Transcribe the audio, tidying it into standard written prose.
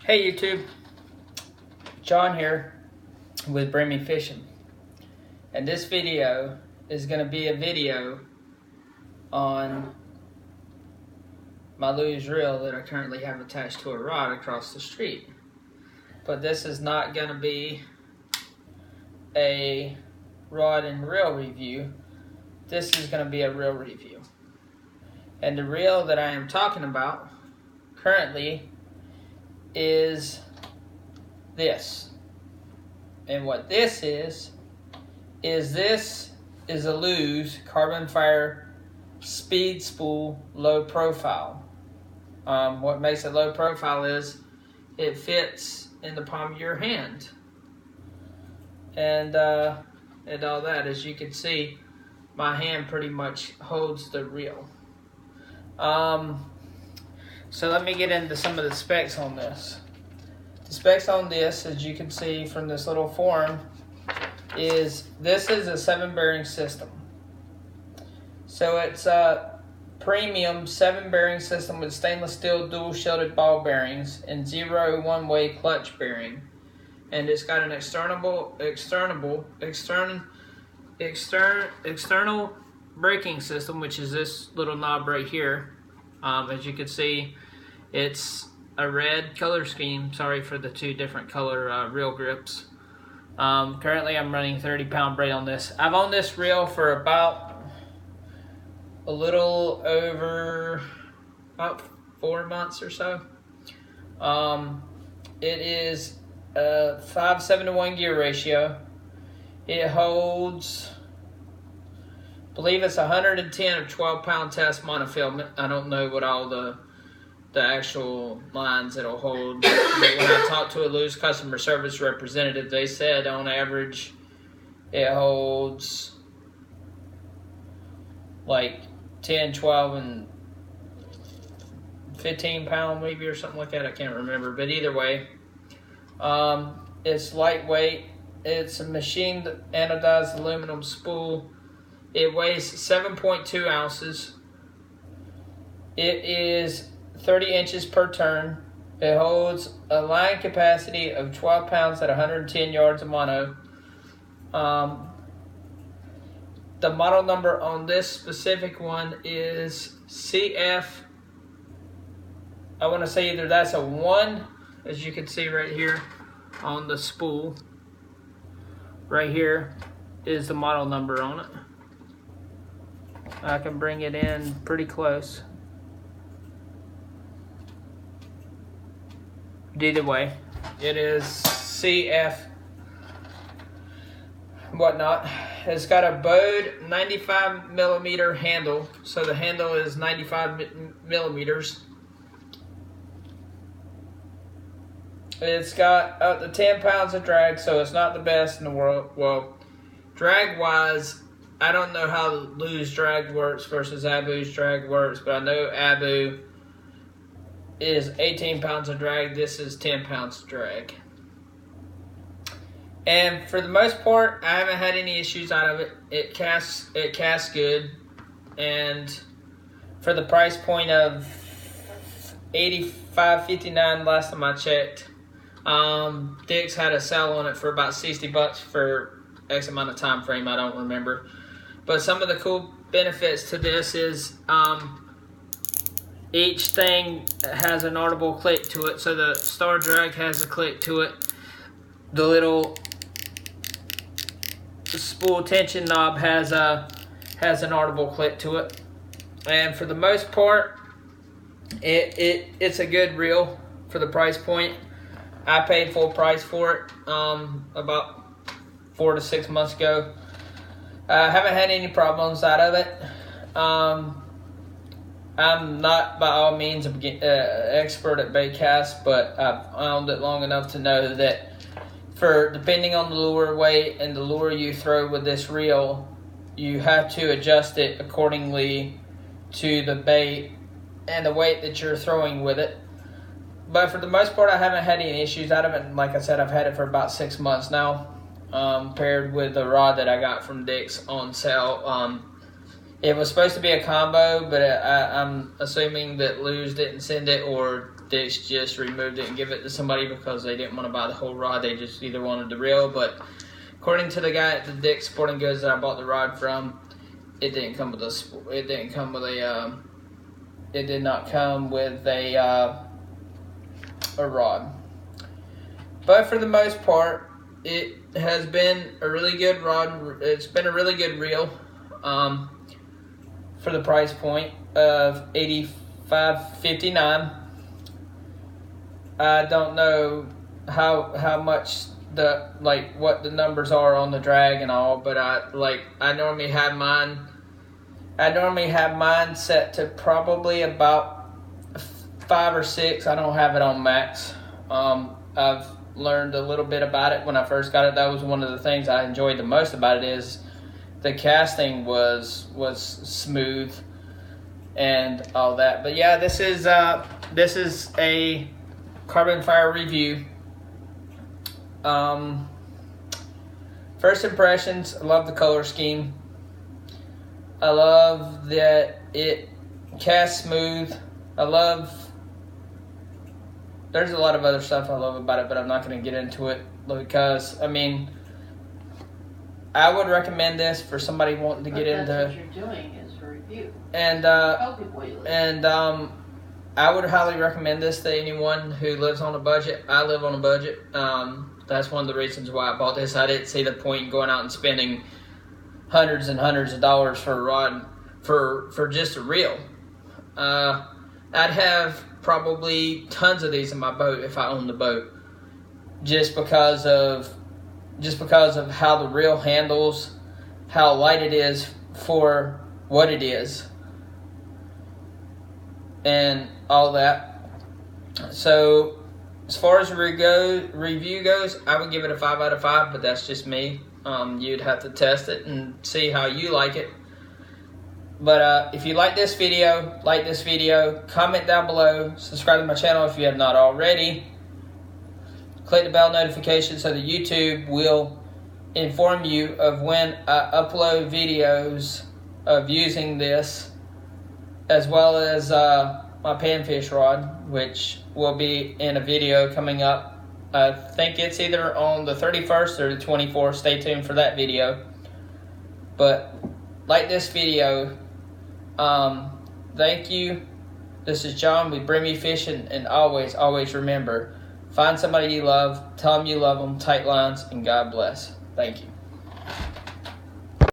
Hey YouTube, John here with Bring Me Fishing, and this video is going to be a video on my Lew's reel that I currently have attached to a rod across the street. But this is not going to be a rod and reel review. This is going to be a reel review. And the reel that I am talking about currently is this. And what this is a Lew's Carbon Fire Speed Spool Low Profile. What makes it low profile is it fits in the palm of your hand. And all that, as you can see, my hand pretty much holds the reel. So let me get into some of the specs on this. The specs on this, as you can see from this little form, this is a 7-bearing system. So it's a premium 7-bearing system with stainless steel dual shielded ball bearings and 0 one-way clutch bearing. And it's got an external braking system, which is this little knob right here. As you can see, it's a red color scheme. Sorry for the two different color reel grips. Currently I'm running 30-pound braid on this. I've owned this reel for about a little over about 4 months or so. It is a 5:7 to 1 gear ratio. It holds, I believe it's 110 of 12-pound test monofilament. I don't know what all the actual lines it'll hold. But when I talked to a Lew's customer service representative, they said on average it holds like 10, 12, and 15 pound maybe or something like that. I can't remember. But either way, it's lightweight. It's a machined anodized aluminum spool. It weighs 7.2 ounces. It is 30 inches per turn. It holds a line capacity of 12 pounds at 110 yards of mono. The model number on this specific one is CF. I want to say either that's a 1, as you can see right here on the spool. Right here is the model number on it. I can bring it in pretty close. Either way, it is CF whatnot. It's got a bowed 95 millimeter handle, so the handle is 95 millimeters. It's got up to 10 pounds of drag, so it's not the best in the world. Well, drag wise, I don't know how Lew's drag works versus Abu's drag works, but I know Abu is 18 pounds of drag. This is 10 pounds of drag. And for the most part, I haven't had any issues out of it. It casts good. And for the price point of $85.59 last time I checked, Dick's had a sale on it for about $60 for X amount of time frame. I don't remember. But some of the cool benefits to this is each thing has an audible click to it. So the Star Drag has a click to it. The little spool tension knob has an audible click to it. And for the most part, it's a good reel for the price point. I paid full price for it about 4 to 6 months ago. I haven't had any problems out of it. I'm not by all means an expert at bait casts, but I've owned it long enough to know that depending on the lure weight and the lure you throw with this reel, you have to adjust it accordingly to the bait and the weight that you're throwing with it. But for the most part, I haven't had any issues out of it. And like I said, I've had it for about 6 months now, paired with the rod that I got from Dick's on sale. It was supposed to be a combo, but I'm assuming that Luz didn't send it, or Dick's just removed it and give it to somebody because they didn't want to buy the whole rod. They just either wanted the reel. But according to the guy at the Dick's Sporting Goods that I bought the rod from, it didn't come with a. It didn't come with a. It did not come with a rod. But for the most part, it has been a really good rod. It's been a really good reel. For the price point of $85.59. I don't know how much what the numbers are on the drag and all, but I normally have mine set to probably about 5 or 6. I don't have it on max. I've learned a little bit about it when I first got it. That was one of the things I enjoyed the most about it, is the casting was smooth and all that. But yeah, this is a carbon fire review. First impressions, I love the color scheme. I love that it casts smooth. There's a lot of other stuff I love about it, but I'm not going to get into it because, I mean, I would recommend this for somebody wanting to get into. That's what you're doing is a review. And I would highly recommend this to anyone who lives on a budget. I live on a budget. That's one of the reasons why I bought this. I didn't see the point in going out and spending hundreds and hundreds of dollars for a rod for just a reel. I'd have probably tons of these in my boat if I owned the boat, just because of how the reel handles, how light it is for what it is, and all that. So as far as review goes, I would give it a 5 out of 5, but that's just me. You'd have to test it and see how you like it. But if you like this video, comment down below, subscribe to my channel if you have not already. Click the bell notification so that YouTube will inform you of when I upload videos of using this, as well as my panfish rod, which will be in a video coming up. I think it's either on the 31st or the 24th. Stay tuned for that video. But like this video. Thank you. This is John with Bring Me Fishing, and always remember, find somebody you love, tell them you love them, tight lines, and God bless. Thank you.